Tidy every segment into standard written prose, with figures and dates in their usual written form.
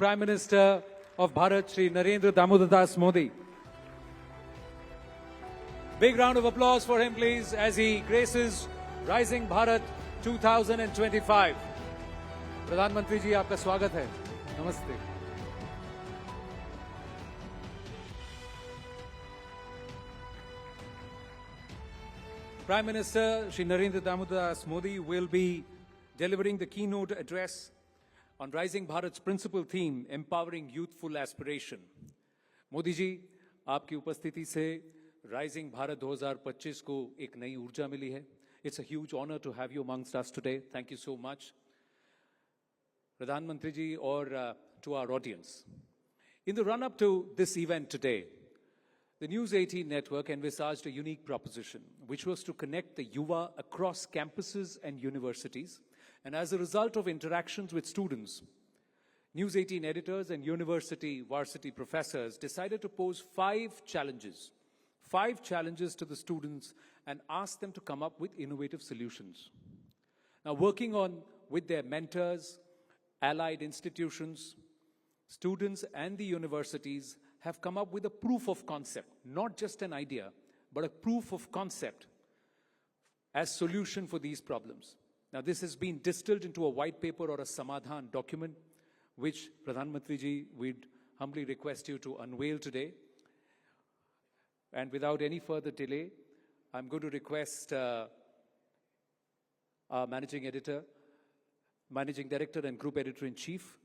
Prime Minister of Bharat, Shri Narendra Damodar Das Modi. Big round of applause for him, please, as he graces Rising Bharat 2025. प्रधानमंत्री जी, आपका स्वागत है. नमस्ते. Prime Minister Shri Narendra Damodar Das Modi will be delivering the keynote address on Rising Bharat's principal theme, empowering youthful aspiration. Modi ji, आपकी उपस्थिति से Rising Bharat 2025 को एक नई ऊर्जा मिली है. It's a huge honor to have you amongst us today. Thank you so much. प्रधानमंत्री जी और to our audience. In the run-up to this event today, the News 18 network envisaged a unique proposition, which was to connect the Yuva across campuses and universities. And as a result of interactions with students, News 18 editors and university varsity professors decided to pose five challenges to the students and ask them to come up with innovative solutions. Now, working on with their mentors, allied institutions, students and the universities have come up with a proof of concept, not just an idea, but a proof of concept as solution for these problems. Now, this has been distilled into a white paper or a Samadhan document, which Pradhan Mantri ji, we'd humbly request you to unveil today. And without any further delay, I'm going to request our Managing Director and Group Editor-in-Chief,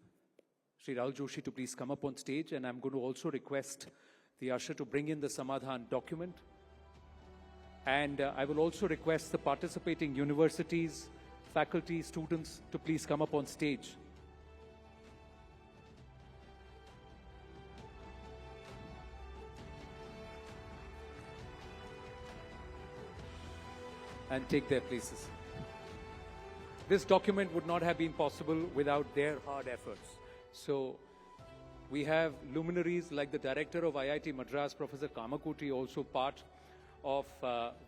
Shri Rahul Joshi, to please come up on stage, and I'm going to also request the usher to bring in the Samadhan document. And I will also request the participating universities, faculty, students to please come up on stage. And take their places. This document would not have been possible without their hard efforts. So we have luminaries like the director of IIT Madras, Professor Kamakoti, also part of,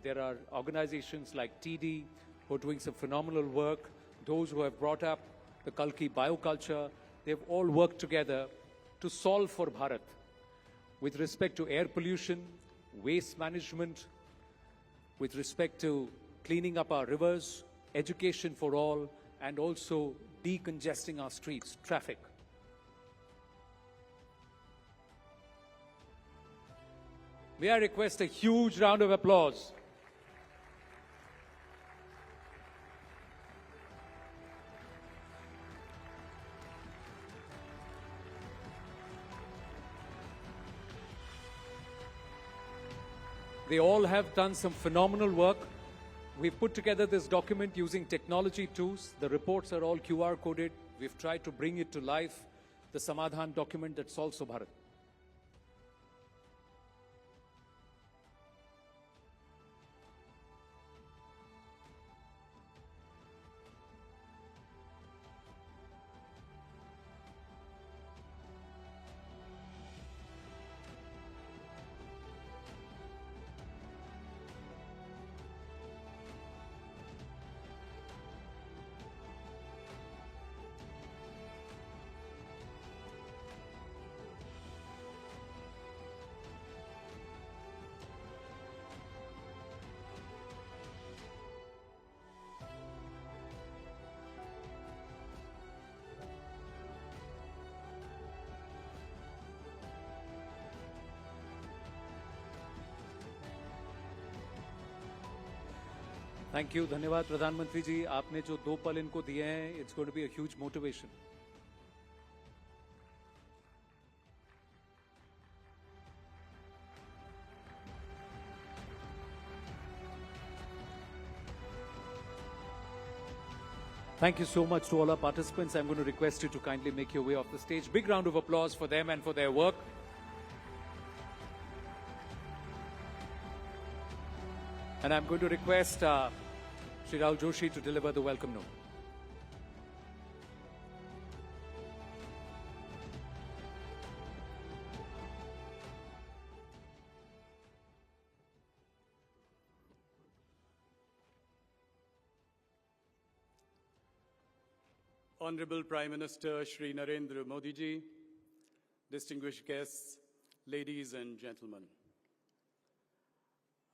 there are organizations like TD who are doing some phenomenal work, those who have brought up the Kalki bioculture. They've all worked together to solve for Bharat with respect to air pollution, waste management, with respect to cleaning up our rivers, education for all, and also decongesting our streets, traffic. May I request a huge round of applause. They all have done some phenomenal work. We've put together this document using technology tools. The reports are all QR coded. We've tried to bring it to life, the Samadhan document that solves for Bharat. Thank you. धन्यवाद प्रधानमंत्री जी. आपने जो 2 पल इनको दिए हैं, it's going to be a huge motivation. Thank you so much to all our participants. I'm going to request you to kindly make your way off the stage. Big round of applause for them and for their work. And I'm going to request Shri Rahul Joshi to deliver the welcome note. Honorable Prime Minister Shri Narendra Modi ji, distinguished guests, ladies and gentlemen.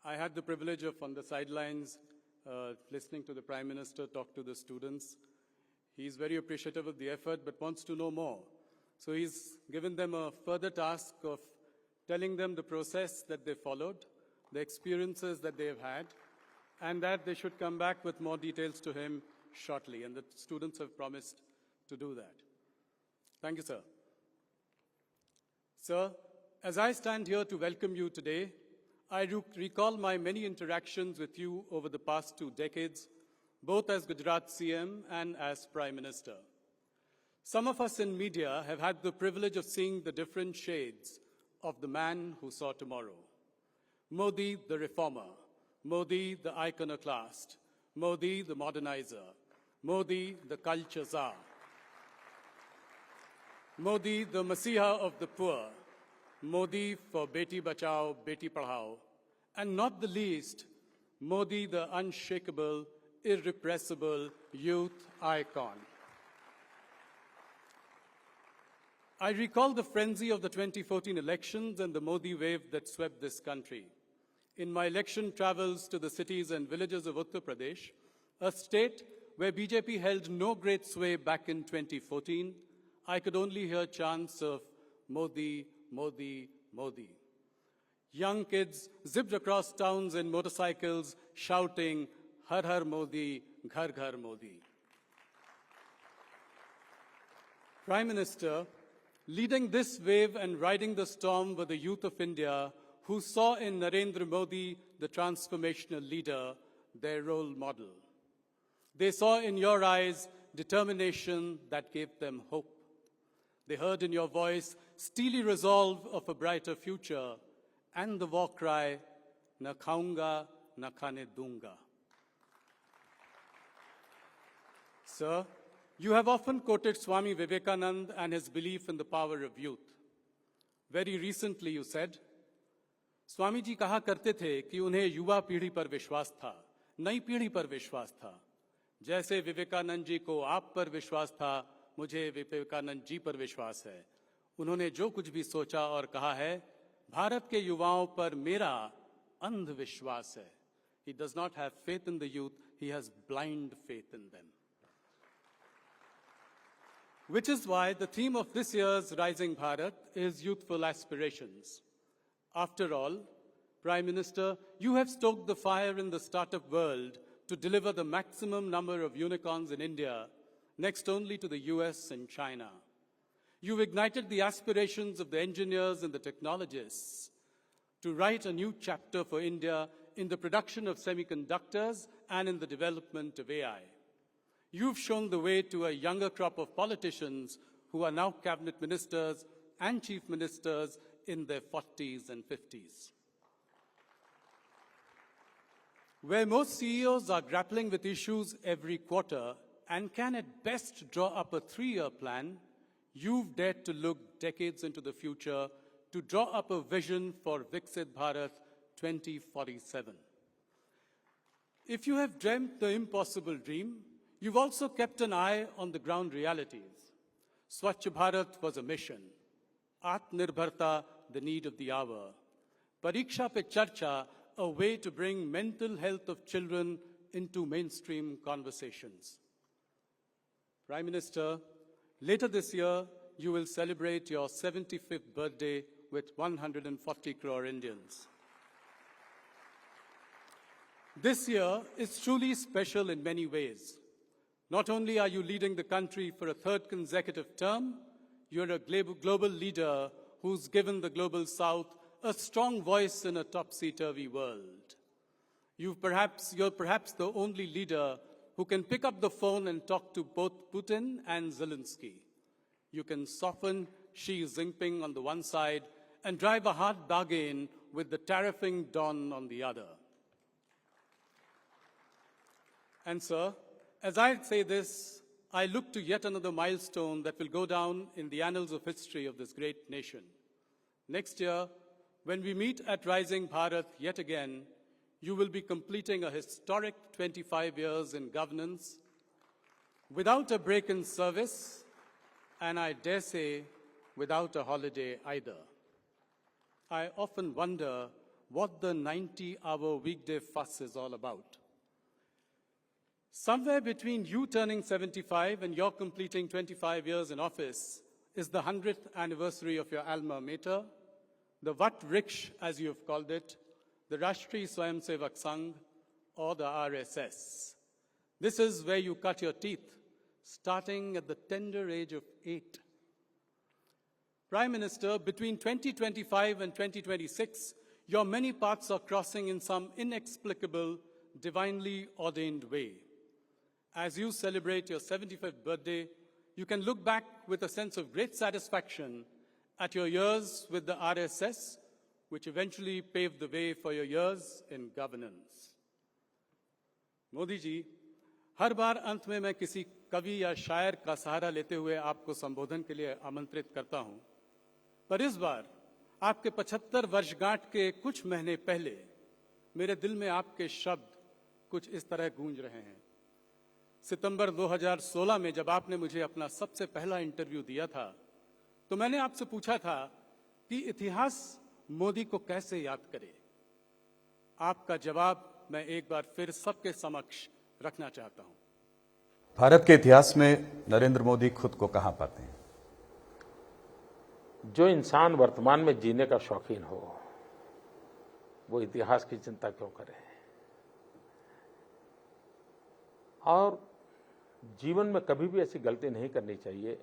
I had the privilege of, on the sidelines, listening to the Prime Minister talk to the students. He's very appreciative of the effort, but wants to know more. So he's given them a further task of telling them the process that they followed, the experiences that they have had, and that they should come back with more details to him shortly. And the students have promised to do that. Thank you, sir. Sir, as I stand here to welcome you today, I recall my many interactions with you over the past 2 decades, both as Gujarat CM and as Prime Minister. Some of us in media have had the privilege of seeing the different shades of the man who saw tomorrow. Modi, the reformer. Modi, the iconoclast. Modi, the modernizer. Modi, the culture czar. Modi, the messiah of the poor. Modi for Beti Bachao, Beti Padhao. And not the least, Modi, the unshakable, irrepressible youth icon. I recall the frenzy of the 2014 elections and the Modi wave that swept this country. In my election travels to the cities and villages of Uttar Pradesh, a state where BJP held no great sway back in 2014, I could only hear chants of Modi, Modi, Modi. Young kids zipped across towns in motorcycles shouting, Har Har Modi, Ghar Ghar Modi. Prime Minister, leading this wave and riding the storm were the youth of India who saw in Narendra Modi, the transformational leader, their role model. They saw in your eyes determination that gave them hope. They heard in your voice steely resolve of a brighter future and the war cry, Na khaunga, na khane dunga. Sir, you have often quoted Swami Vivekananda and his belief in the power of youth. Very recently you said, Swami ji कहा करते थे कि उन्हें युवा पीढ़ी पर विश्वास था, नई पीढ़ी पर विश्वास था. जैसे विवेकानंद जी को आप पर विश्वास था, मुझे विवेकानंद जी पर विश्वास है. उन्होंने जो कुछ भी सोचा और कहा है, भारत के युवाओं पर मेरा अंधविश्वास है. He does not have faith in the youth, he has blind faith in them. Which is why the theme of this year's Rising Bharat is youthful aspirations. After all, Prime Minister, you have stoked the fire in the startup world to deliver the maximum number of unicorns in India, next only to the US and China. You've ignited the aspirations of the engineers and the technologists to write a new chapter for India in the production of semiconductors and in the development of AI. You've shown the way to a younger crop of politicians who are now cabinet ministers and chief ministers in their 40s and 50s. Where most CEOs are grappling with issues every quarter and can at best draw up a 3-year plan, you've dared to look decades into the future to draw up a vision for Viksit Bharat 2047. If you have dreamt the impossible dream, you've also kept an eye on the ground realities. Swachh Bharat was a mission. Atmanirbharta, the need of the hour. Pariksha Pe Charcha, a way to bring mental health of children into mainstream conversations. Prime Minister, later this year, you will celebrate your 75th birthday with 140 crore Indians. This year is truly special in many ways. Not only are you leading the country for a 3rd consecutive term, you're a global leader who's given the Global South a strong voice in a topsy-turvy world. You're perhaps the only leader who can pick up the phone and talk to both Putin and Zelensky. You can soften Xi Jinping on the one side and drive a hard bargain with the tariffing Don on the other. And sir, as I say this, I look to yet another milestone that will go down in the annals of history of this great nation. Next year, when we meet at Rising Bharat yet again, you will be completing a historic 25 years in governance without a break in service, and I dare say, without a holiday either. I often wonder what the 90-hour weekday fuss is all about. Somewhere between you turning 75 and your completing 25 years in office is the 100th anniversary of your alma mater, the Vat Vriksha, as you have called it, the Rashtriya Swayamsevak Sangh, or the RSS. This is where you cut your teeth, starting at the tender age of 8. Prime Minister, between 2025 and 2026, your many paths are crossing in some inexplicable, divinely ordained way. As you celebrate your 75th birthday, you can look back with a sense of great satisfaction at your years with the RSS, which eventually paved the way for your years in governance. Modi ji, हर बार अंत में मैं किसी कवि या शायर का सहारा लेते हुए आपको संबोधन के लिए आमंत्रित करता हूं, पर इस बार आपके 75 वर्षगांठ के कुछ महीने पहले मेरे दिल में आपके शब्द कुछ इस तरह गूंज रहे हैं। सितंबर 2016 में जब आपने मुझे अपना सबसे पहला इंटरव्यू दिया था, तो मैंने आपसे पूछा था कि इतिहास मोदी को कैसे याद करे। आपका जवाब मैं एक बार फिर सबके समक्ष रखना चाहता हूं। भारत के इतिहास में नरेंद्र मोदी खुद को कहां पाते हैं? जो इंसान वर्तमान में जीने का शौकीन हो, वो इतिहास की चिंता क्यों करे? और जीवन में कभी भी ऐसी गलती नहीं करनी चाहिए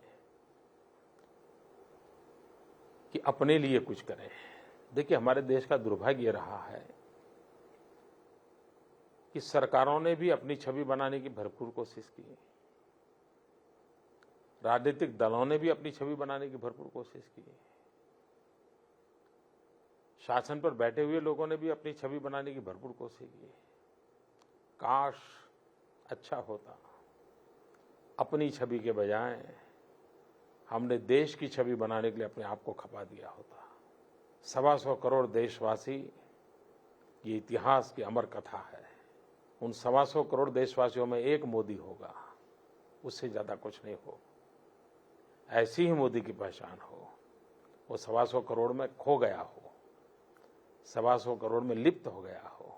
कि अपने लिए कुछ करें। देखिए, हमारे देश का दुर्भाग्य रहा है कि सरकारों ने भी अपनी छवि बनाने की भरपूर कोशिश की, राजनीतिक दलों ने भी अपनी छवि बनाने की भरपूर कोशिश की, शासन पर बैठे हुए लोगों ने भी अपनी छवि बनाने की भरपूर कोशिश की। काश अच्छा होता, अपनी छवि के बजाय हमने देश की छवि बनाने के लिए अपने आप को खपा दिया होता। 125 करोड़ देशवासी, ये इतिहास की अमर कथा है। उन 125 करोड़ देशवासियों में एक मोदी होगा, उससे ज्यादा कुछ नहीं हो। ऐसी ही मोदी की पहचान हो, वो 125 करोड़ में खो गया हो, 125 करोड़ में लिप्त हो गया हो,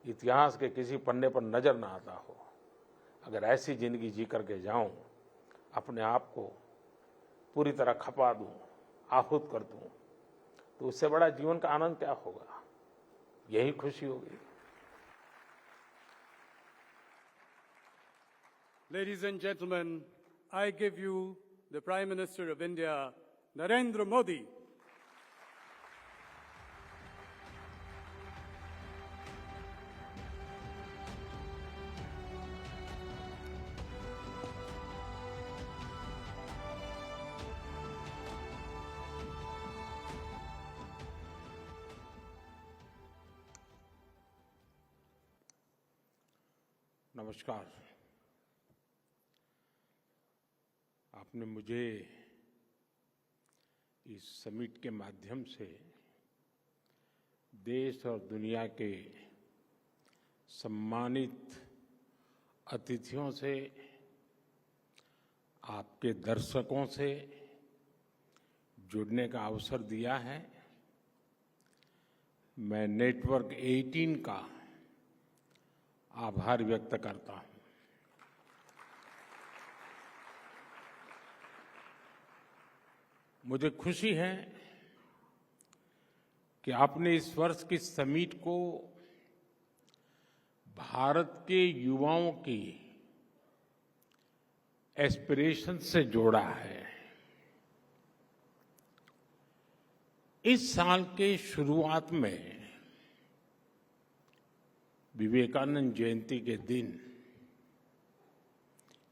इतिहास के किसी पन्ने पर नजर ना आता हो। अगर ऐसी जिंदगी जी करके जाऊं, अपने आप को पूरी तरह खपा दूं, आहूत कर दूं, तो उससे बड़ा जीवन का आनंद क्या होगा? यही खुशी होगी। Ladies and gentlemen, I give you the Prime Minister of India, Narendra Modi. नमस्कार। आपने मुझे इस समिट के माध्यम से देश और दुनिया के सम्मानित अतिथियों से, आपके दर्शकों से जुड़ने का अवसर दिया है। मैं नेटवर्क 18 का आभार व्यक्त करता हूं। मुझे खुशी है कि आपने इस वर्ष की समिट को भारत के युवाओं की एस्पिरेशन से जोड़ा है। इस साल के शुरुआत में विवेकानंद जयंती के दिन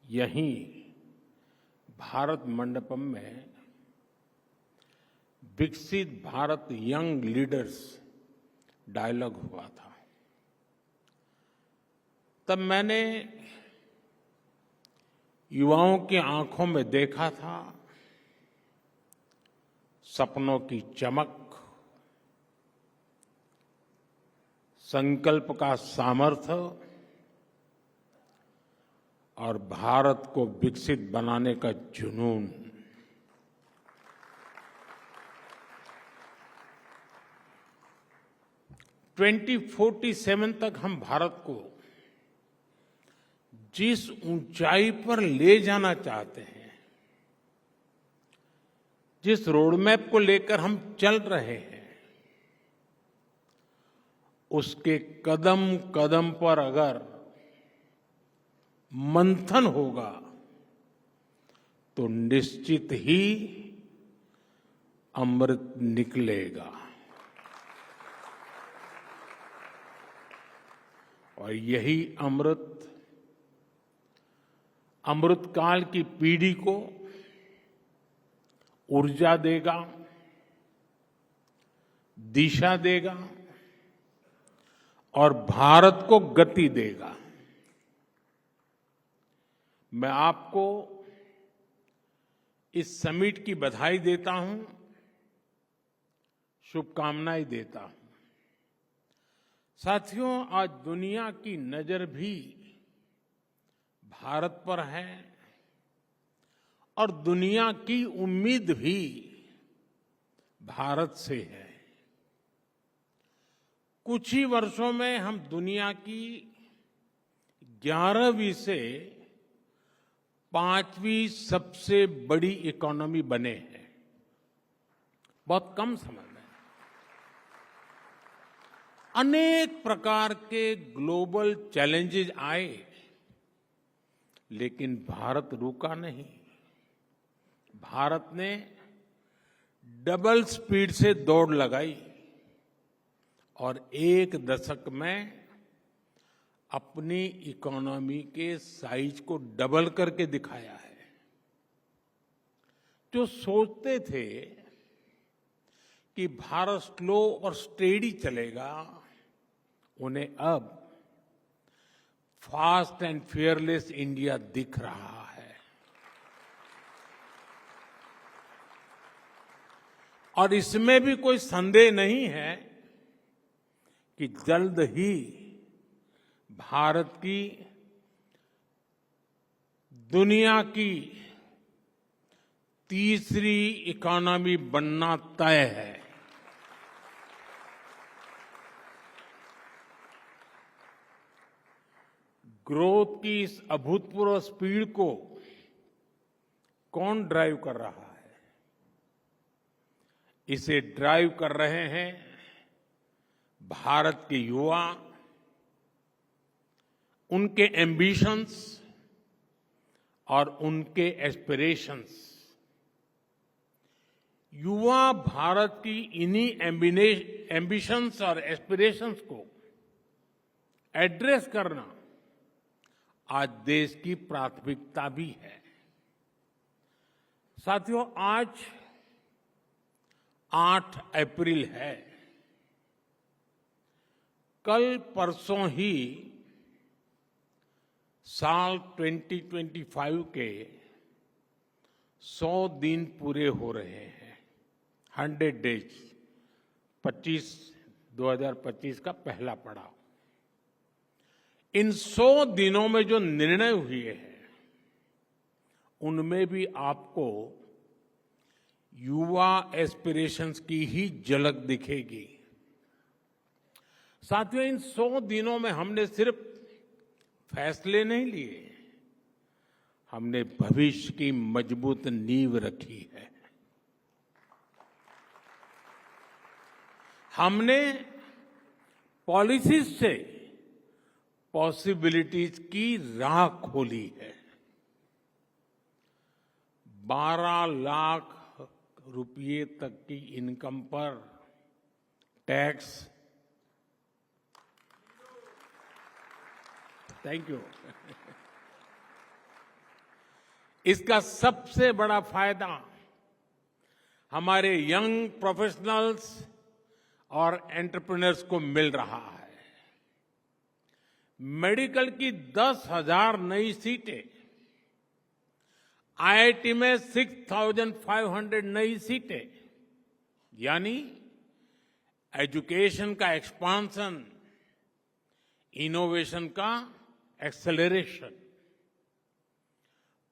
यहीं भारत मंडपम में विकसित भारत यंग लीडर्स डायलॉग हुआ था। तब मैंने युवाओं की आंखों में देखा था सपनों की चमक, संकल्प का सामर्थ्य और भारत को विकसित बनाने का जुनून। 2047 तक हम भारत को जिस ऊंचाई पर ले जाना चाहते हैं, जिस रोडमैप को लेकर हम चल रहे हैं, उसके कदम कदम पर अगर मंथन होगा तो निश्चित ही अमृत निकलेगा। और यही अमृतकाल की पीढ़ी को ऊर्जा देगा, दिशा देगा और भारत को गति देगा। मैं आपको इस समिट की बधाई देता हूं, शुभकामनाएं देता हूं। साथियों, आज दुनिया की नजर भी भारत पर है और दुनिया की उम्मीद भी भारत से है। कुछ ही वर्षों में हम दुनिया की 11वीं से 5वीं सबसे बड़ी इकोनॉमी बने हैं, बहुत कम समय में। अनेक प्रकार के ग्लोबल चैलेंजेस आए, लेकिन भारत रुका नहीं। भारत ने डबल स्पीड से दौड़ लगाई और एक दशक में अपनी इकोनॉमी के साइज को डबल करके दिखाया है। जो सोचते थे कि भारत स्लो और स्टेडी चलेगा, उन्हें अब फास्ट एंड फियरलेस इंडिया दिख रहा है। और इसमें भी कोई संदेह नहीं है कि जल्द ही भारत की दुनिया की तीसरी इकोनॉमी बनना तय है। ग्रोथ की इस अभूतपूर्व स्पीड को कौन ड्राइव कर रहा है? इसे ड्राइव कर रहे हैं भारत के युवा, उनके एम्बिशंस और उनके एस्पिरेशंस। युवा भारत की इन्हीं एम्बिशंस और एस्पिरेशंस को एड्रेस करना आज देश की प्राथमिकता भी है। साथियों, आज 8 अप्रैल है। कल परसों ही साल 2025 के 100 दिन पूरे हो रहे हैं। 100 डेज, 2025 का पहला पड़ाव। इन 100 दिनों में जो निर्णय हुए हैं, उनमें भी आपको युवा एस्पिरेशंस की ही झलक दिखेगी। साथियों, इन 100 दिनों में हमने सिर्फ फैसले नहीं लिए, हमने भविष्य की मजबूत नींव रखी है। हमने पॉलिसीज से पॉसिबिलिटीज की राह खोली है। 12 लाख रुपये तक की इनकम पर टैक्स, थैंक यू। इसका सबसे बड़ा फायदा हमारे यंग प्रोफेशनल्स और एंटरप्रेन्योर्स को मिल रहा है। मेडिकल की 10,000 नई सीटें, आईआईटी में 6,500 नई सीटें, यानी एजुकेशन का एक्सपांशन, इनोवेशन का एक्सेलरेशन।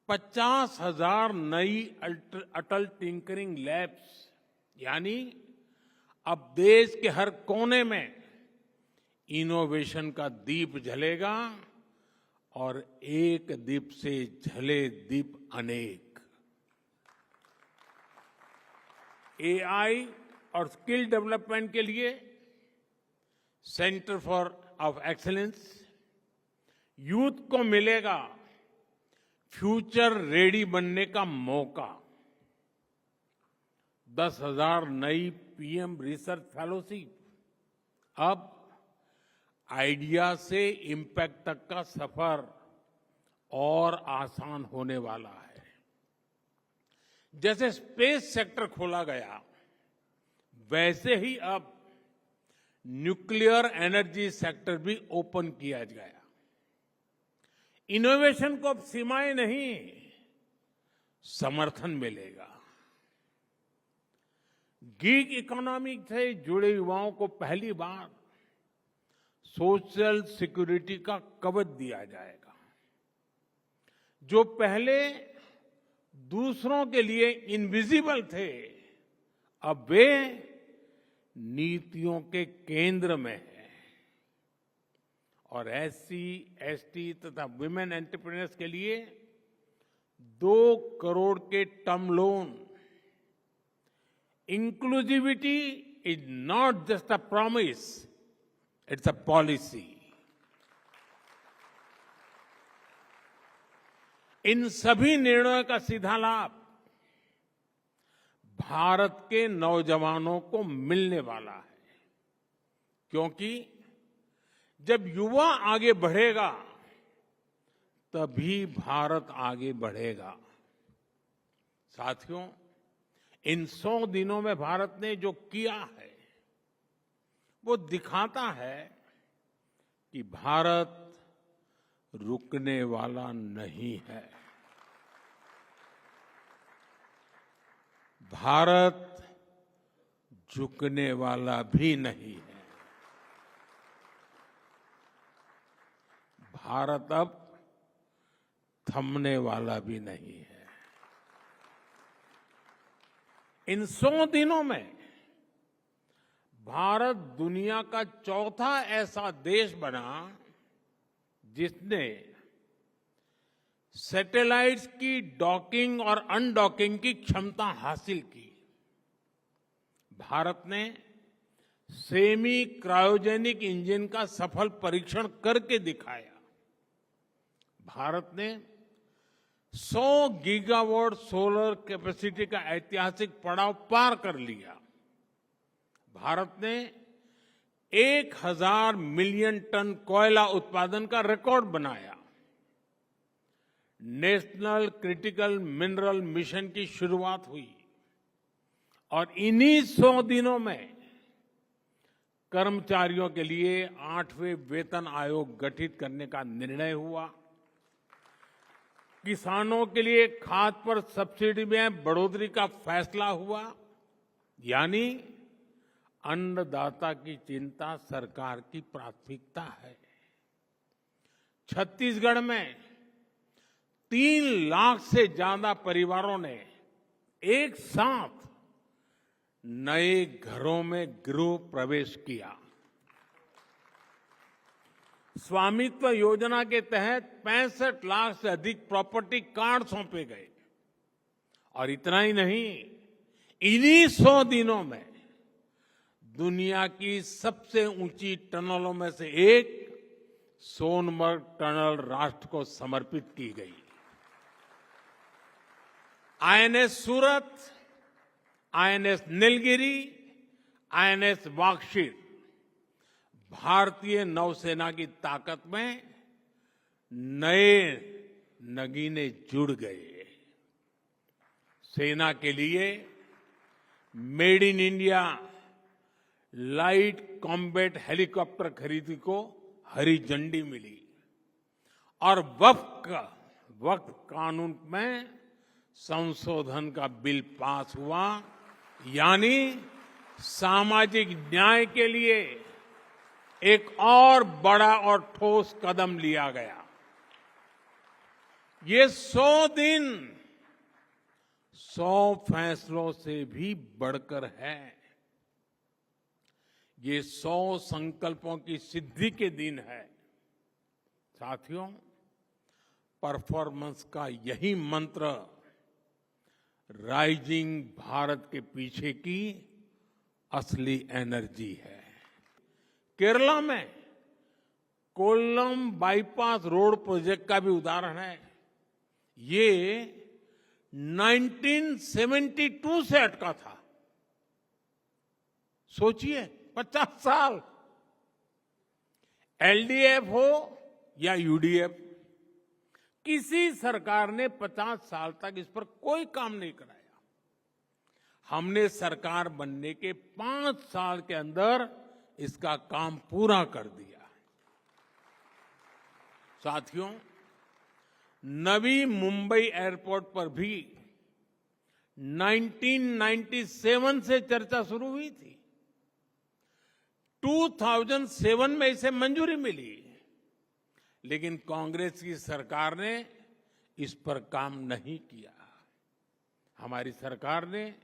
50,000 नई अटल टिंकरिंग लैब्स, यानी अब देश के हर कोने में इनोवेशन का दीप जलेगा और एक दीप से जले दीप अनेक। एआई और स्किल डेवलपमेंट के लिए centre for of excellence youth को मिलेगा फ्यूचर रेडी बनने का मौका। 10,000 नई पीएम रिसर्च फेलोशिप अब आइडिया से इम्पैक्ट तक का सफर और आसान होने वाला है। जैसे स्पेस सेक्टर खोला गया, वैसे ही अब न्यूक्लियर एनर्जी सेक्टर भी ओपन किया गया। इनोवेशन को अब सीमाएं नहीं, समर्थन मिलेगा। गीग इकोनॉमी से जुड़े युवाओं को पहली बार सोशल सिक्योरिटी का कवच दिया जाएगा। जो पहले दूसरों के लिए इनविजिबल थे, अब वे नीतियों के केंद्र में है। और एससी, एसटी तथा वुमेन एंटरप्रेन्योर्स के लिए 2 करोड़ के term loan. Inclusivity is not just a promise, it's a policy. इन सभी निर्णयों का सीधा लाभ भारत के नौजवानों को मिलने वाला है, क्योंकि जब युवा आगे बढ़ेगा तभी भारत आगे बढ़ेगा। साथियों, इन 100 दिनों में भारत ने जो किया है वो दिखाता है कि भारत रुकने वाला नहीं है। भारत झुकने वाला भी नहीं है। भारत अब थमने वाला भी नहीं है। इन 100 दिनों में भारत दुनिया का चौथा ऐसा देश बना जिसने सैटेलाइट्स की डॉकिंग और अनडॉकिंग की क्षमता हासिल की। भारत ने सेमी क्रायोजेनिक इंजन का सफल परीक्षण करके दिखाया। भारत ने 100 गीगावाट सोलर कैपेसिटी का ऐतिहासिक पड़ाव पार कर लिया। भारत ने 1000 मिलियन टन कोयला उत्पादन का रिकॉर्ड बनाया। नेशनल क्रिटिकल मिनरल मिशन की शुरुआत हुई और इन्हीं 100 दिनों में कर्मचारियों के लिए 8वें वेतन आयोग गठित करने का निर्णय हुआ। किसानों के लिए खाद पर सब्सिडी में बढ़ोतरी का फैसला हुआ। यानी अन्नदाता की चिंता सरकार की प्राथमिकता है। छत्तीसगढ़ में 3 लाख से ज्यादा परिवारों ने एक साथ नए घरों में गृह प्रवेश किया। स्वामित्व योजना के तहत 65 लाख से अधिक प्रॉपर्टी कार्ड सौंपे गए। और इतना ही नहीं, इन्हीं 100 दिनों में दुनिया की सबसे ऊंची टनलों में से एक सोनमर्ग टनल राष्ट्र को समर्पित की गई। आईएनएस सूरत, आईएनएस नीलगिरी, आईएनएस वाक्षित भारतीय नौसेना की ताकत में नए नगीने जुड़ गए। सेना के लिए made in India light combat helicopter खरीदी को हरी झंडी मिली और वक्फ कानून में संशोधन का बिल पास हुआ। यानी सामाजिक न्याय के लिए एक और बड़ा और ठोस कदम लिया गया। ये 100 दिन 100 फैसलों से भी बढ़कर है। ये 100 संकल्पों की सिद्धि के दिन है। साथियों, परफॉर्मेंस का यही मंत्र राइजिंग भारत के पीछे की असली एनर्जी है। केरला में कोल्लम बाईपास रोड प्रोजेक्ट का भी उदाहरण है। ये 1972 से अटका था। सोचिए, 50 साल। एलडीएफ हो या यूडीएफ, किसी सरकार ने 50 साल तक इस पर कोई काम नहीं कराया। हमने सरकार बनने के 5 साल के अंदर इसका काम पूरा कर दिया। साथियों, नवी मुंबई एयरपोर्ट पर भी 1997 से चर्चा शुरू हुई थी। 2007 में इसे मंजूरी मिली, लेकिन कांग्रेस की सरकार ने इस पर काम नहीं किया। हमारी सरकार ने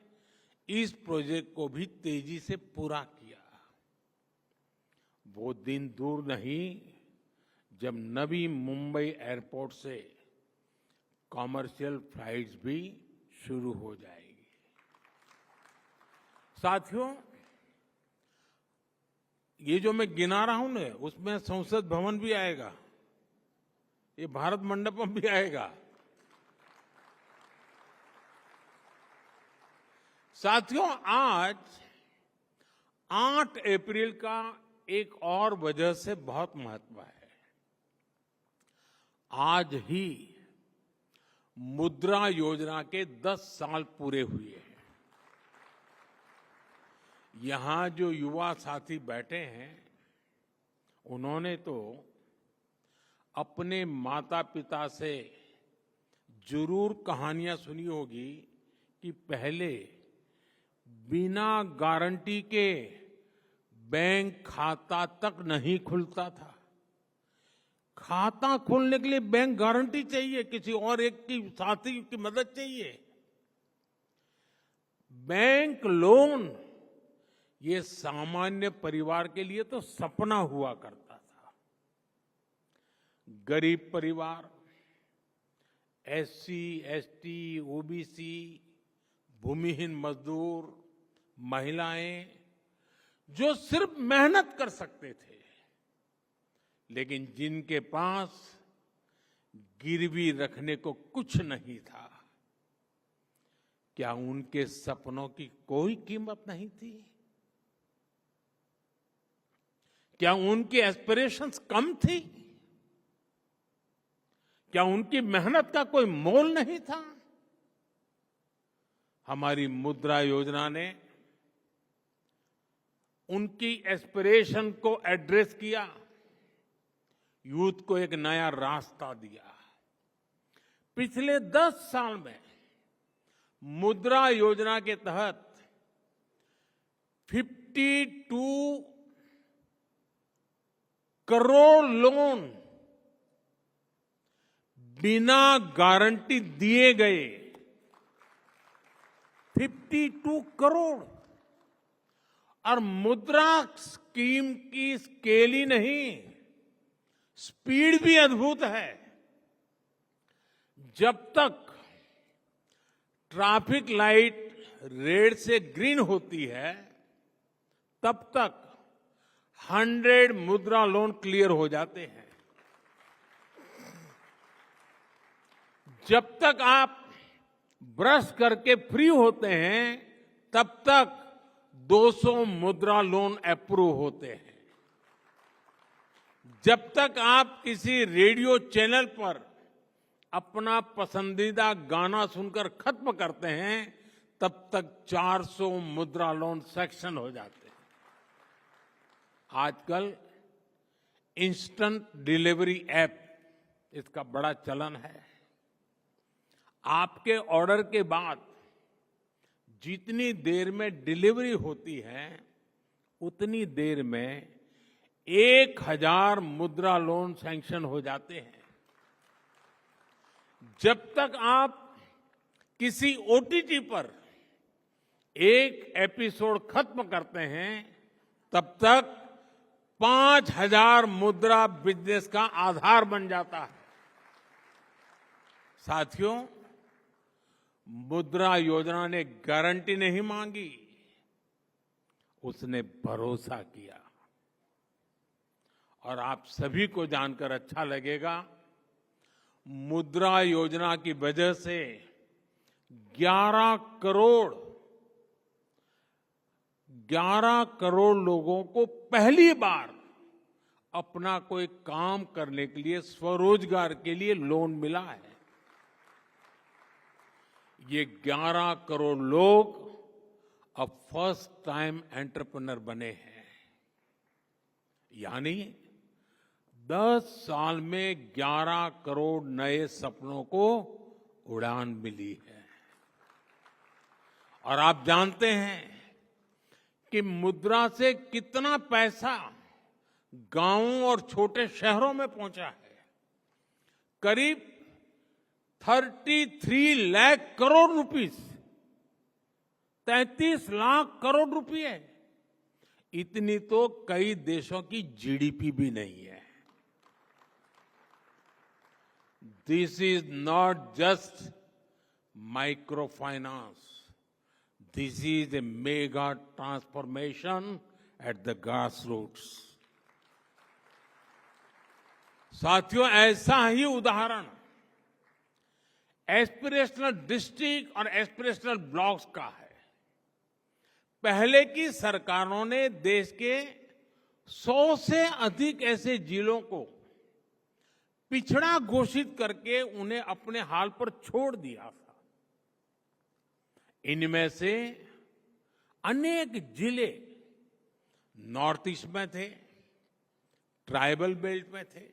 इस प्रोजेक्ट को भी तेजी से पूरा किया। वो दिन दूर नहीं जब नवी मुंबई एयरपोर्ट से कॉमर्शियल फ्लाइट्स भी शुरू हो जाएगी। साथियों, ये जो मैं गिना रहा हूं ना, उसमें संसद भवन भी आएगा, ये भारत मंडपम भी आएगा। साथियों, आज 8 अप्रैल का एक और वजह से बहुत महत्व है। आज ही मुद्रा योजना के 10 साल पूरे हुए हैं। यहां जो युवा साथी बैठे हैं, उन्होंने तो अपने माता पिता से जरूर कहानियां सुनी होगी कि पहले बिना गारंटी के बैंक खाता तक नहीं खुलता था। खाता खोलने के लिए बैंक गारंटी चाहिए, किसी और एक की साथी की मदद चाहिए। बैंक लोन ये सामान्य परिवार के लिए तो सपना हुआ करता था। गरीब परिवार, एससी, एसटी, ओबीसी, भूमिहीन मजदूर, महिलाएं, जो सिर्फ मेहनत कर सकते थे, लेकिन जिनके पास गिरवी रखने को कुछ नहीं था, क्या उनके सपनों की कोई कीमत नहीं थी? क्या उनकी एस्पिरेशंस कम थी? क्या उनकी मेहनत का कोई मोल नहीं था? हमारी मुद्रा योजना ने उनकी एस्पिरेशन को एड्रेस किया, यूथ को एक नया रास्ता दिया। पिछले 10 साल में मुद्रा योजना के तहत 52 करोड़ लोन बिना गारंटी दिए गए। 52 करोड़। और मुद्रा स्कीम की स्केल ही नहीं, स्पीड भी अद्भुत है। जब तक ट्रैफिक लाइट रेड से ग्रीन होती है, तब तक 100 मुद्रा लोन क्लियर हो जाते हैं। जब तक आप ब्रश करके फ्री होते हैं, तब तक 200 मुद्रा लोन अप्रूव होते हैं। जब तक आप किसी रेडियो चैनल पर अपना पसंदीदा गाना सुनकर खत्म करते हैं, तब तक 400 मुद्रा लोन सैंक्शन हो जाते हैं। आजकल इंस्टेंट डिलीवरी ऐप, इसका बड़ा चलन है। आपके ऑर्डर के बाद जितनी देर में डिलीवरी होती है, उतनी देर में 1000 मुद्रा लोन सैंक्शन हो जाते हैं। जब तक आप किसी ओटीटी पर एक एपिसोड खत्म करते हैं, तब तक 5,000 मुद्रा बिजनेस का आधार बन जाता है। साथियों, मुद्रा योजना ने गारंटी नहीं मांगी, उसने भरोसा किया। और आप सभी को जानकर अच्छा लगेगा, मुद्रा योजना की वजह से 11 करोड़ लोगों को पहली बार अपना कोई काम करने के लिए, स्वरोजगार के लिए लोन मिला है। ये 11 करोड़ लोग अब फर्स्ट टाइम एंटरप्रेन्योर बने हैं। यानी 10 साल में 11 करोड़ नए सपनों को उड़ान मिली है। और आप जानते हैं कि मुद्रा से कितना पैसा गांवों और छोटे शहरों में पहुंचा है। करीब 33 लाख करोड़ रुपीस, 33 लाख करोड़ रुपए, इतनी तो कई देशों की जीडीपी भी नहीं है। This is not just micro finance, this is a mega transformation at the grass roots. साथियों, ऐसा ही उदाहरण एस्पिरेशनल डिस्ट्रिक्ट और एस्पिरेशनल ब्लॉक्स का है। पहले की सरकारों ने देश के 100 से अधिक ऐसे जिलों को पिछड़ा घोषित करके उन्हें अपने हाल पर छोड़ दिया था। इनमें से अनेक जिले नॉर्थ ईस्ट में थे, ट्राइबल बेल्ट में थे।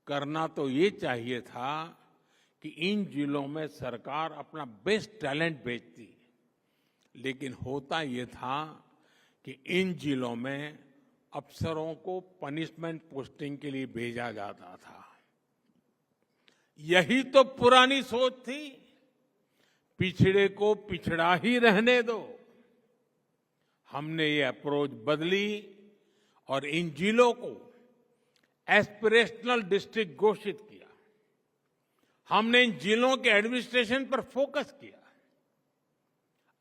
करना तो ये चाहिए था कि इन जिलों में सरकार अपना बेस्ट टैलेंट भेजती, लेकिन होता ये था कि इन जिलों में अफसरों को पनिशमेंट पोस्टिंग के लिए भेजा जाता था। यही तो पुरानी सोच थी, पिछड़े को पिछड़ा ही रहने दो। हमने ये अप्रोच बदली और इन जिलों को एस्पिरेशनल डिस्ट्रिक्ट घोषित किया। हमने इन जिलों के एडमिनिस्ट्रेशन पर फोकस किया,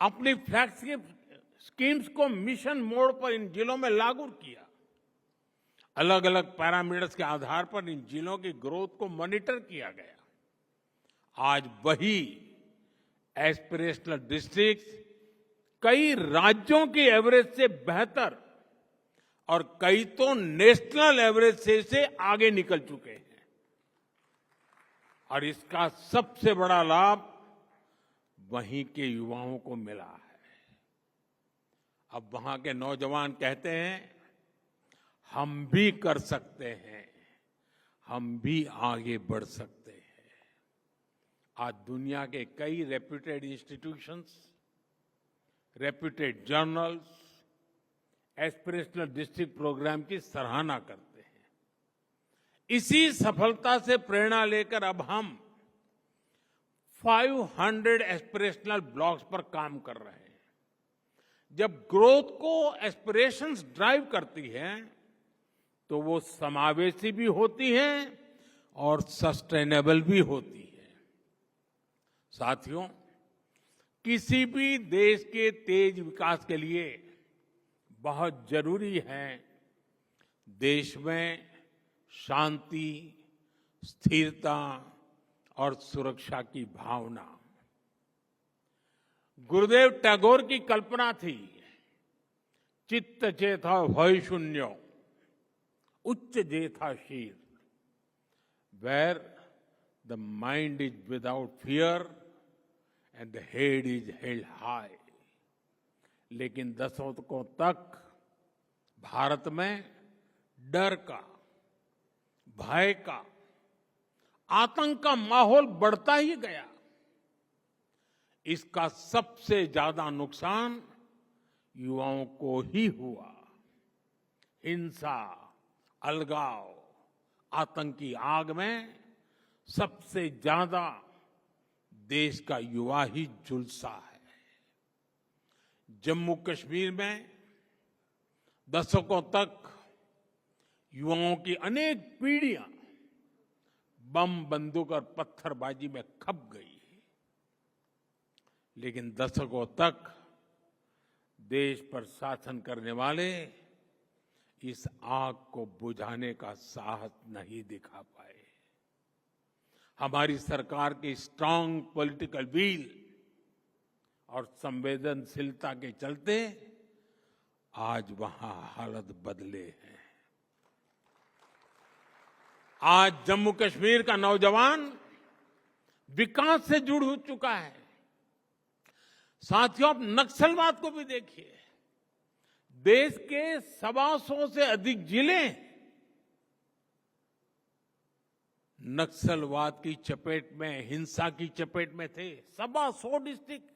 अपनी फ्लैगशिप स्कीम्स को मिशन मोड पर इन जिलों में लागू किया। अलग अलग पैरामीटर्स के आधार पर इन जिलों की ग्रोथ को मॉनिटर किया गया। आज वही एस्पिरेशनल डिस्ट्रिक्ट्स कई राज्यों की एवरेज से बेहतर और कई तो नेशनल एवरेज से आगे निकल चुके हैं। और इसका सबसे बड़ा लाभ वहीं के युवाओं को मिला है। अब वहां के नौजवान कहते हैं, हम भी कर सकते हैं, हम भी आगे बढ़ सकते हैं। आज दुनिया के कई reputed institutions, reputed journals aspirational district programme की सराहना करते हैं। इसी सफलता से प्रेरणा लेकर अब हम 500 एस्पिरेशनल ब्लॉक्स पर काम कर रहे हैं। जब ग्रोथ को एस्पिरेशंस ड्राइव करती है तो वो समावेशी भी होती है और सस्टेनेबल भी होती है। साथियों, किसी भी देश के तेज विकास के लिए बहुत जरूरी है देश में शांति, स्थिरता और सुरक्षा की भावना। गुरुदेव टैगोर की कल्पना थी, चित्त चेता भय शून्य, उच्च जेथा शीर, where the mind is without fear and the head is held high. लेकिन दशकों तक भारत में डर का, भय का, आतंक का माहौल बढ़ता ही गया। इसका सबसे ज्यादा नुकसान युवाओं को ही हुआ। हिंसा, अलगाव, आतंकी आग में सबसे ज्यादा देश का युवा ही झुलसा है। जम्मू कश्मीर में दशकों तक युवाओं की अनेक पीढ़ियां बम, बंदूक और पत्थरबाजी में खप गई, लेकिन दशकों तक देश पर शासन करने वाले इस आग को बुझाने का साहस नहीं दिखा पाए। हमारी सरकार की स्ट्रांग पॉलिटिकल विल और संवेदनशीलता के चलते आज वहां हालत बदले हैं। आज जम्मू कश्मीर का नौजवान विकास से जुड़ हो चुका है। साथियों, आप नक्सलवाद को भी देखिए। देश के 125 से अधिक जिले नक्सलवाद की चपेट में, हिंसा की चपेट में थे। 125 डिस्ट्रिक्ट,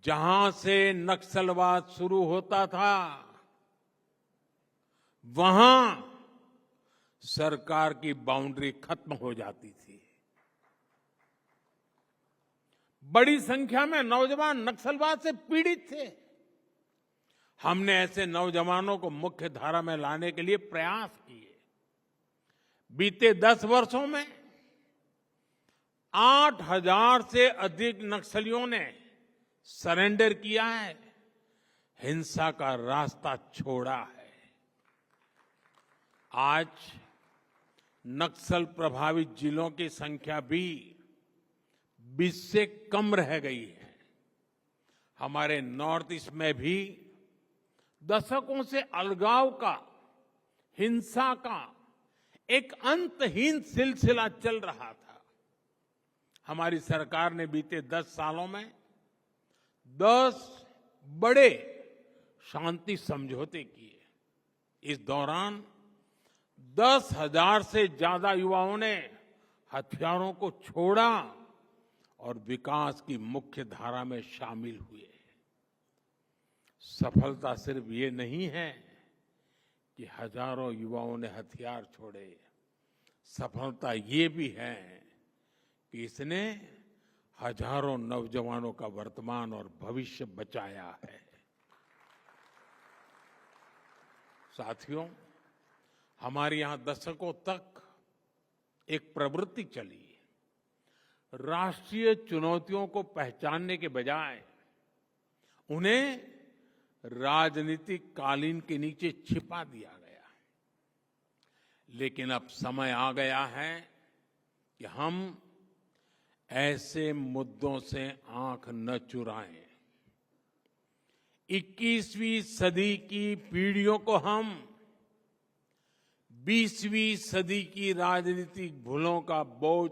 जहां से नक्सलवाद शुरू होता था वहां सरकार की बाउंड्री खत्म हो जाती थी। बड़ी संख्या में नौजवान नक्सलवाद से पीड़ित थे। हमने ऐसे नौजवानों को मुख्य धारा में लाने के लिए प्रयास किए। बीते 10 वर्षों में 8,000 से अधिक नक्सलियों ने सरेंडर किया है, हिंसा का रास्ता छोड़ा है। आज नक्सल प्रभावित जिलों की संख्या भी 20 से कम रह गई है। हमारे नॉर्थ ईस्ट में भी दशकों से अलगाव का, हिंसा का एक अंतहीन सिलसिला चल रहा था। हमारी सरकार ने बीते 10 सालों में 10 बड़े शांति समझौते किए। इस दौरान 10,000 से ज्यादा युवाओं ने हथियारों को छोड़ा और विकास की मुख्य धारा में शामिल हुए। सफलता सिर्फ ये नहीं है कि हजारों युवाओं ने हथियार छोड़े। सफलता ये भी है कि इसने हजारों नौजवानों का वर्तमान और भविष्य बचाया है। साथियों, हमारे यहां दशकों तक एक प्रवृत्ति चली, राष्ट्रीय चुनौतियों को पहचानने के बजाय उन्हें राजनीतिक कालीन के नीचे छिपा दिया गया। लेकिन अब समय आ गया है कि हम ऐसे मुद्दों से आंख न चुराएं। 21वीं सदी की पीढ़ियों को हम 20वीं सदी की राजनीतिक भूलों का बोझ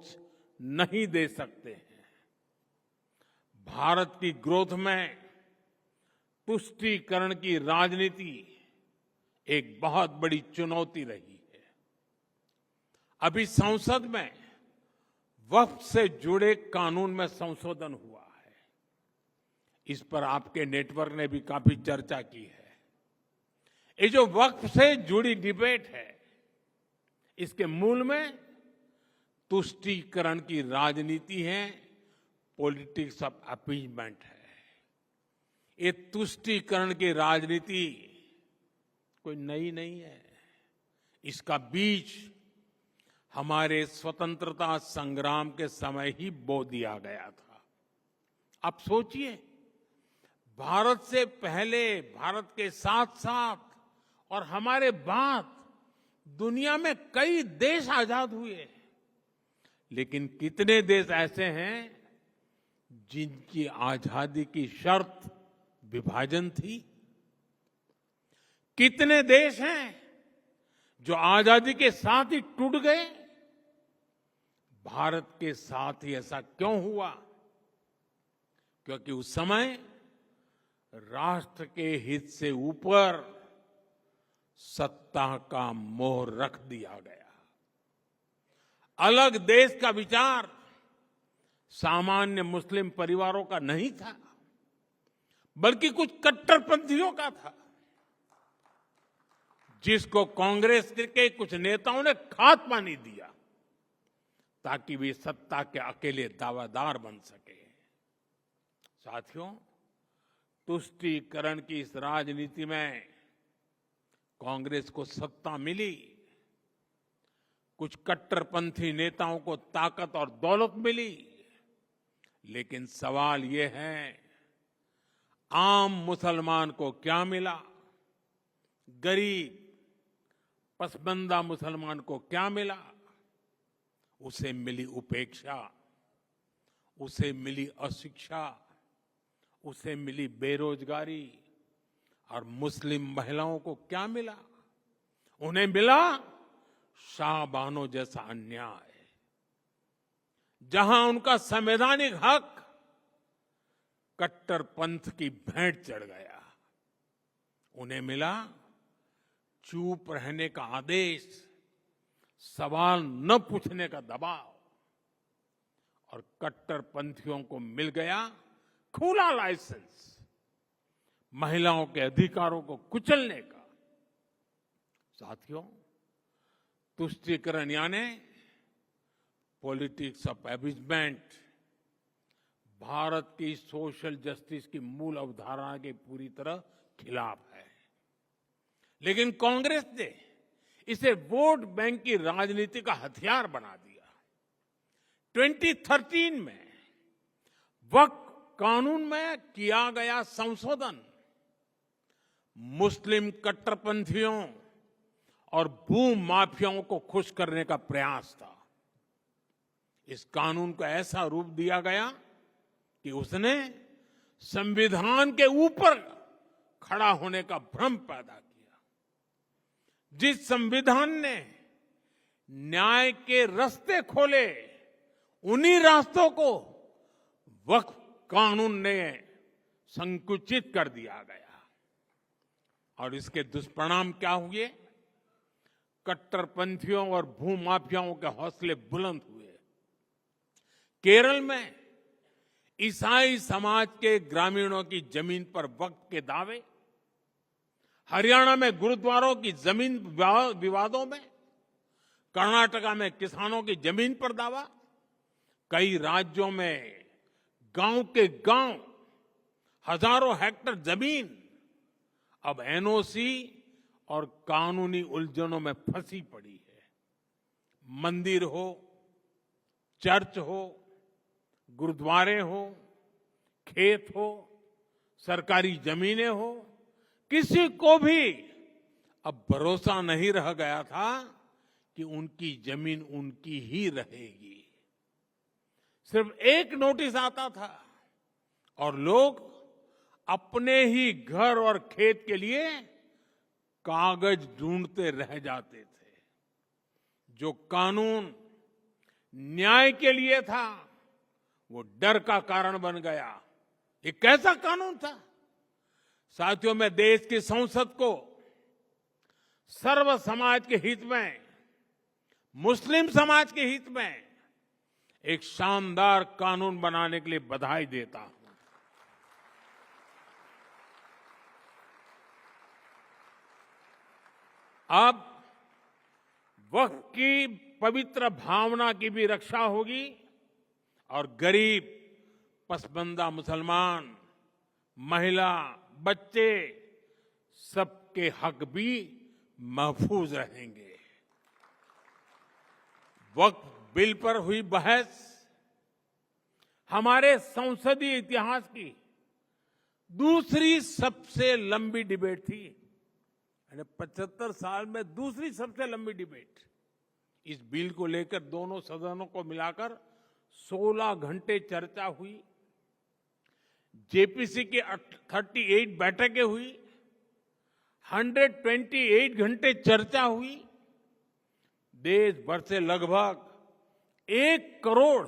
नहीं दे सकते हैं। भारत की ग्रोथ में तुष्टीकरण की राजनीति एक बहुत बड़ी चुनौती रही है। अभी संसद में वक्फ से जुड़े कानून में संशोधन हुआ है। इस पर आपके नेटवर्क ने भी काफी चर्चा की है। ये जो वक्फ से जुड़ी डिबेट है, इसके मूल में तुष्टीकरण की राजनीति है, पॉलिटिक्स ऑफ अपीजमेंट है। ये तुष्टीकरण की राजनीति कोई नई नहीं है। इसका बीज हमारे स्वतंत्रता संग्राम के समय ही बो दिया गया था। अब सोचिए, भारत से पहले, भारत के साथ साथ और हमारे बाद दुनिया में कई देश आजाद हुए, लेकिन कितने देश ऐसे हैं जिनकी आजादी की शर्त विभाजन थी? कितने देश हैं जो आजादी के साथ ही टूट गए? भारत के साथ ही ऐसा क्यों हुआ? क्योंकि उस समय राष्ट्र के हित से ऊपर सत्ता का मोह रख दिया गया। अलग देश का विचार सामान्य मुस्लिम परिवारों का नहीं था, बल्कि कुछ कट्टरपंथियों का था, जिसको कांग्रेस के कुछ नेताओं ने खाद पानी दिया ताकि वे सत्ता के अकेले दावेदार बन सके। साथियों, तुष्टीकरण की इस राजनीति में कांग्रेस को सत्ता मिली, कुछ कट्टरपंथी नेताओं को ताकत और दौलत मिली, लेकिन सवाल ये है आम मुसलमान को क्या मिला, गरीब पसबंदा मुसलमान को क्या मिला? उसे मिली उपेक्षा, उसे मिली अशिक्षा, उसे मिली बेरोजगारी। और मुस्लिम महिलाओं को क्या मिला? उन्हें मिला शाहबानो जैसा अन्याय, जहां उनका संवैधानिक हक कट्टरपंथ की भेंट चढ़ गया। उन्हें मिला चुप रहने का आदेश, सवाल न पूछने का दबाव, और कट्टरपंथियों को मिल गया खुला लाइसेंस महिलाओं के अधिकारों को कुचलने का। साथियों, तुष्टीकरण यानी पॉलिटिक्स ऑफ एबिजमेंट भारत की सोशल जस्टिस की मूल अवधारणा के पूरी तरह खिलाफ है। लेकिन कांग्रेस ने इसे वोट बैंक की राजनीति का हथियार बना दिया। 2013 में वक्फ कानून में किया गया संशोधन मुस्लिम कट्टरपंथियों और भूमाफियाओं को खुश करने का प्रयास था। इस कानून को ऐसा रूप दिया गया कि उसने संविधान के ऊपर खड़ा होने का भ्रम पैदा किया। जिस संविधान ने न्याय के रास्ते खोले, उन्हीं रास्तों को वक्फ कानून ने संकुचित कर दिया गया। और इसके दुष्परिणाम क्या हुए? कट्टरपंथियों और भूमाफियाओं के हौसले बुलंद हुए। केरल में ईसाई समाज के ग्रामीणों की जमीन पर वक्फ के दावे, हरियाणा में गुरुद्वारों की जमीन विवादों में, कर्नाटका में किसानों की जमीन पर दावा, कई राज्यों में गांव के गांव हजारों हेक्टेयर जमीन अब एनओसी और कानूनी उलझनों में फंसी पड़ी है। मंदिर हो, चर्च हो, गुरुद्वारे हो, खेत हो, सरकारी जमीनें हो, किसी को भी अब भरोसा नहीं रह गया था कि उनकी जमीन उनकी ही रहेगी। सिर्फ एक नोटिस आता था और लोग अपने ही घर और खेत के लिए कागज ढूंढते रह जाते थे। जो कानून न्याय के लिए था, वो डर का कारण बन गया। ये कैसा कानून था? साथियों, मैं देश की संसद को सर्व समाज के हित में, मुस्लिम समाज के हित में एक शानदार कानून बनाने के लिए बधाई देता हूं। अब वक्फ की पवित्र भावना की भी रक्षा होगी और गरीब, पसबंदा मुसलमान, महिला, बच्चे, सबके हक भी महफूज रहेंगे। वक्फ बिल पर हुई बहस हमारे संसदीय इतिहास की दूसरी सबसे लंबी डिबेट थी। 75 साल में दूसरी सबसे लंबी डिबेट। इस बिल को लेकर दोनों सदनों को मिलाकर 16 घंटे चर्चा हुई। जेपीसी की 38 बैठकें हुई, 128 घंटे चर्चा हुई। देश भर से लगभग 1 करोड़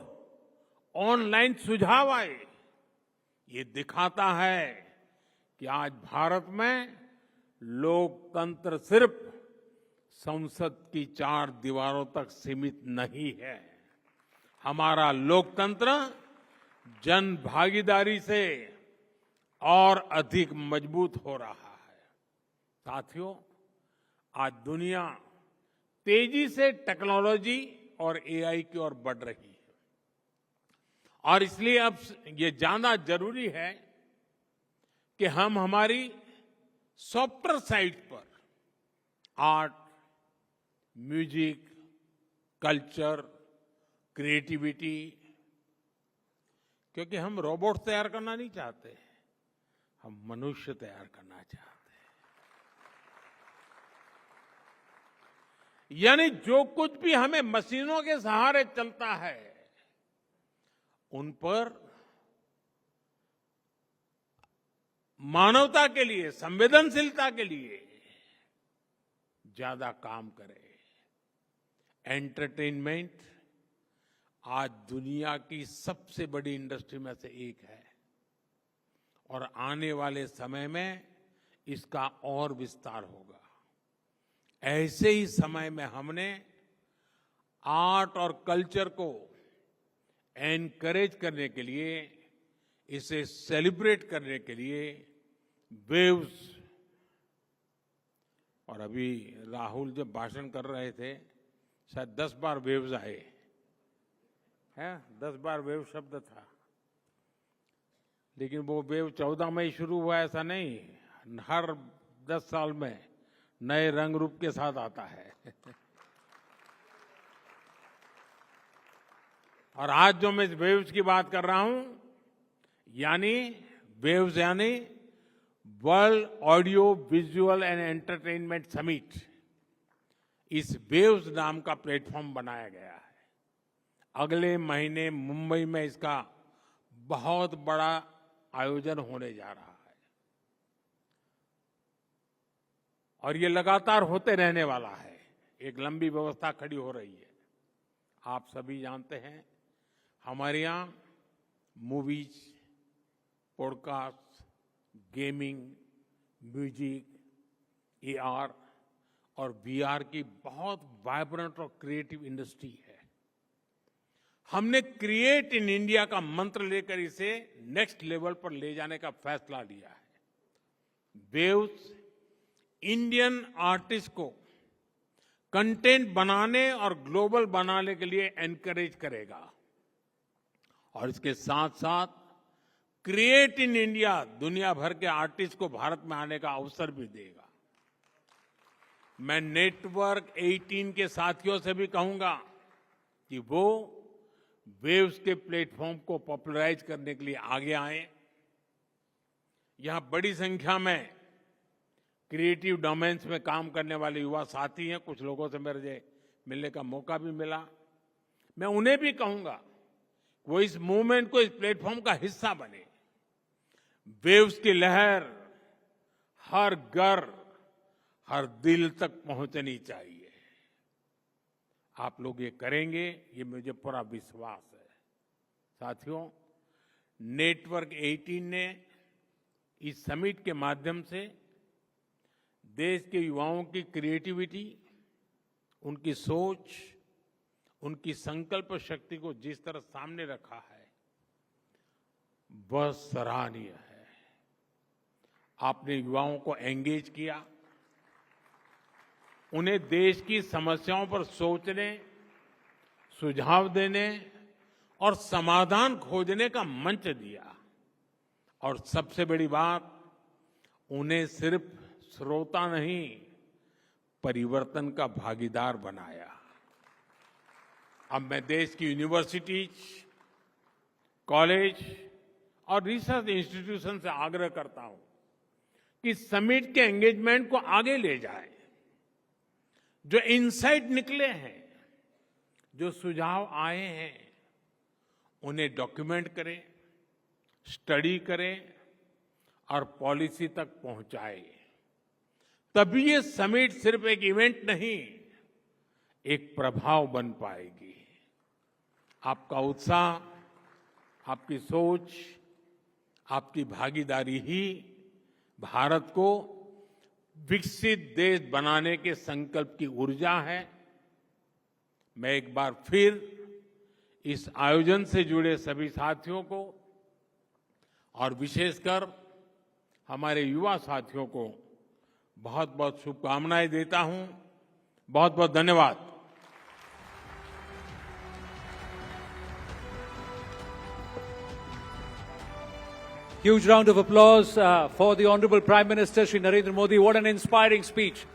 ऑनलाइन सुझाव आए। ये दिखाता है कि आज भारत में लोकतंत्र सिर्फ संसद की 4 दीवारों तक सीमित नहीं है। हमारा लोकतंत्र जन भागीदारी से और अधिक मजबूत हो रहा है। साथियों, आज दुनिया तेजी से टेक्नोलॉजी और एआई की ओर बढ़ रही है और इसलिए अब ये जानना जरूरी है कि हम हमारी सॉफ्टवेयर साइट पर आर्ट, म्यूजिक, कल्चर, क्रिएटिविटी, क्योंकि हम रोबोट तैयार करना नहीं चाहते, हम मनुष्य तैयार करना चाहते हैं। यानी जो कुछ भी हमें मशीनों के सहारे चलता है, उन पर मानवता के लिए, संवेदनशीलता के लिए ज्यादा काम करें। एंटरटेनमेंट आज दुनिया की सबसे बड़ी इंडस्ट्री में से एक है और आने वाले समय में इसका और विस्तार होगा। ऐसे ही समय में हमने आर्ट और कल्चर को एनकरेज करने के लिए, इसे सेलिब्रेट करने के लिए वेव्स, और अभी राहुल जब भाषण कर रहे थे शायद 10 बार वेव्स आए हैं, 10 बार वेव शब्द था, लेकिन वो वेव 14 में ही शुरू हुआ ऐसा नहीं, हर 10 साल में नए रंग रूप के साथ आता है। और आज जो मैं इस वेव्स की बात कर रहा हूं, यानी वेव्स यानी world audio visual and entertainment summit, इस वेव्स नाम का प्लेटफॉर्म बनाया गया है। अगले महीने मुंबई में इसका बहुत बड़ा आयोजन होने जा रहा है और ये लगातार होते रहने वाला है। एक लंबी व्यवस्था खड़ी हो रही है। आप सभी जानते हैं हमारे यहाँ movies, podcast, gaming, music, AR और वीआर की बहुत वाइब्रेंट और क्रिएटिव इंडस्ट्री है। हमने क्रिएट इन इंडिया का मंत्र लेकर इसे नेक्स्ट लेवल पर ले जाने का फैसला लिया है। वेव्स इंडियन आर्टिस्ट को कंटेंट बनाने और ग्लोबल बनाने के लिए एनकरेज करेगा और इसके साथ साथ क्रिएट इन इंडिया दुनिया भर के आर्टिस्ट को भारत में आने का अवसर भी देगा। मैं नेटवर्क 18 के साथियों से भी कहूंगा कि वो वेव्स के प्लेटफॉर्म को पॉपुलराइज करने के लिए आगे आए। यहां बड़ी संख्या में क्रिएटिव डोमेन्स में काम करने वाले युवा साथी हैं। कुछ लोगों से मेरे मिलने का मौका भी मिला। मैं उन्हें भी कहूंगा वो इस मूवमेंट को, इस प्लेटफॉर्म का हिस्सा बने। वेव्स की लहर हर घर, हर दिल तक पहुंचनी चाहिए। आप लोग ये करेंगे, ये मुझे पूरा विश्वास है। साथियों, नेटवर्क 18 ने इस समिट के माध्यम से देश के युवाओं की क्रिएटिविटी, उनकी सोच, उनकी संकल्प शक्ति को जिस तरह सामने रखा है वह सराहनीय है। आपने युवाओं को एंगेज किया, उन्हें देश की समस्याओं पर सोचने, सुझाव देने और समाधान खोजने का मंच दिया और सबसे बड़ी बात, उन्हें सिर्फ श्रोता नहीं, परिवर्तन का भागीदार बनाया। अब मैं देश की यूनिवर्सिटीज, कॉलेज और रिसर्च इंस्टीट्यूशन से आग्रह करता हूं कि समिट के एंगेजमेंट को आगे ले जाएं। जो इनसाइट निकले हैं, जो सुझाव आए हैं, उन्हें डॉक्यूमेंट करें, स्टडी करें और पॉलिसी तक पहुंचाएं। तभी ये समिट सिर्फ एक इवेंट नहीं, एक प्रभाव बन पाएगी। आपका उत्साह, आपकी सोच, आपकी भागीदारी ही भारत को विकसित देश बनाने के संकल्प की ऊर्जा है। मैं एक बार फिर इस आयोजन से जुड़े सभी साथियों को और विशेषकर हमारे युवा साथियों को बहुत बहुत शुभकामनाएं देता हूं। बहुत बहुत धन्यवाद। Huge round of applause for the Honorable Prime Minister Shri Narendra Modi. What an inspiring speech.